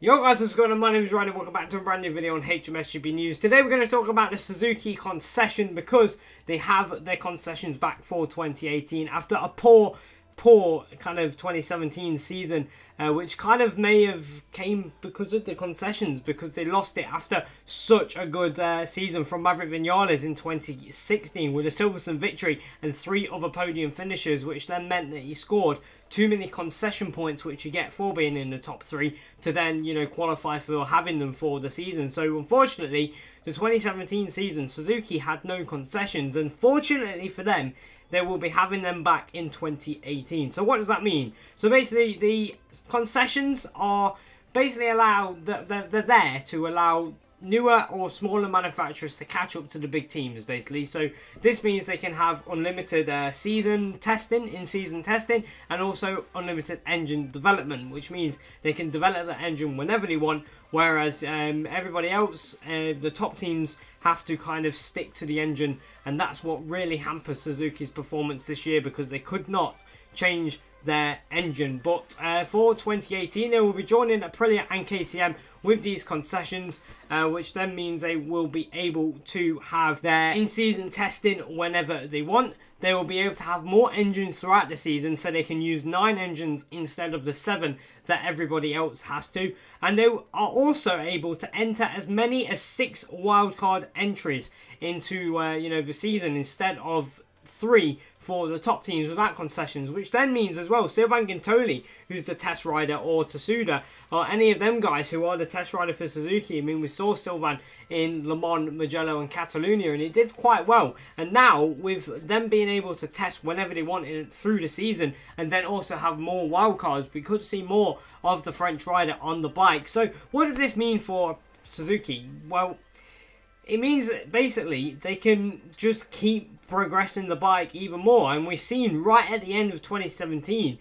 Yo guys, what's going on? My name is Ryan and welcome back to a brand new video on HMSGP News. Today we're going to talk about the Suzuki concession because they have their concessions back for 2018 after a poor kind of 2017 season, which kind of may have came because of the concessions, because they lost it after such a good season from Maverick Vinales in 2016 with a Silverstone victory and 3 other podium finishes, which then meant that he scored too many concession points, which you get for being in the top 3, to then, you know, qualify for having them for the season. So unfortunately, the 2017 season, Suzuki had no concessions, and fortunately for them, they will be having them back in 2018. So what does that mean? So basically, the concessions are basically allowed, they're there to allow newer or smaller manufacturers to catch up to the big teams, basically. So this means they can have unlimited in-season testing, and also unlimited engine development, which means they can develop the engine whenever they want, whereas everybody else, the top teams, have to kind of stick to the engine, and that's what really hampers Suzuki's performance this year, because they could not change their engine. But for 2018, they will be joining Aprilia and KTM with these concessions, which then means they will be able to have their in-season testing whenever they want. They will be able to have more engines throughout the season, so they can use 9 engines instead of the 7 that everybody else has to. And they are also able to enter as many as 6 wildcard entries into the season instead of 3 for the top teams without concessions, which then means as well Sylvain Guintoli, who's the test rider, or Tsunoda, or any of them guys who are the test rider for Suzuki. I mean, we saw Sylvain in Le Mans, Mugello and Catalonia, and he did quite well. And now, with them being able to test whenever they want through the season, and then also have more wildcards, we could see more of the French rider on the bike. So what does this mean for Suzuki? Well, it means that basically they can just keep progressing the bike even more, and we've seen right at the end of 2017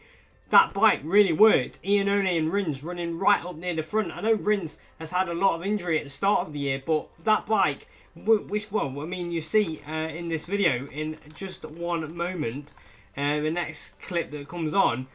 that bike really worked. Iannone and Rins running right up near the front. I know Rins has had a lot of injury at the start of the year, but that bike, well, I mean, you see in this video in just one moment, the next clip that comes on,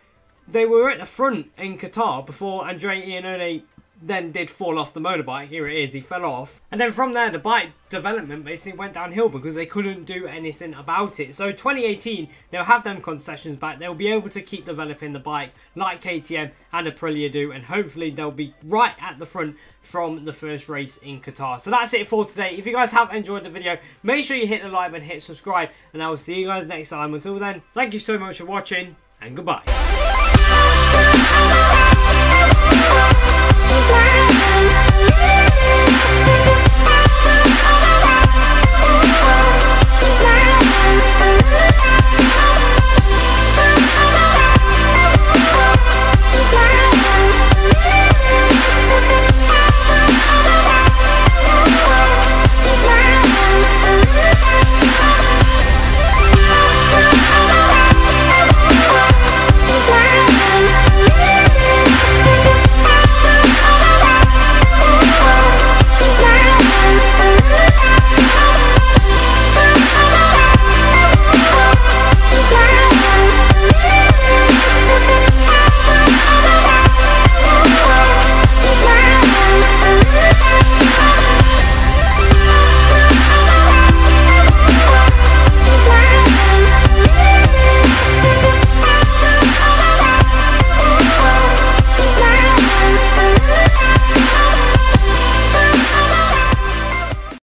they were at the front in Qatar before Andrea Iannone then did fall off the motorbike. Here it is, he fell off. And then from there, the bike development basically went downhill because they couldn't do anything about it. So 2018, they'll have them concessions back. They'll be able to keep developing the bike like KTM and Aprilia do, and hopefully they'll be right at the front from the first race in Qatar. So that's it for today. If you guys have enjoyed the video, make sure you hit the like button, hit subscribe, and I will see you guys next time. Until then, thank you so much for watching, and goodbye.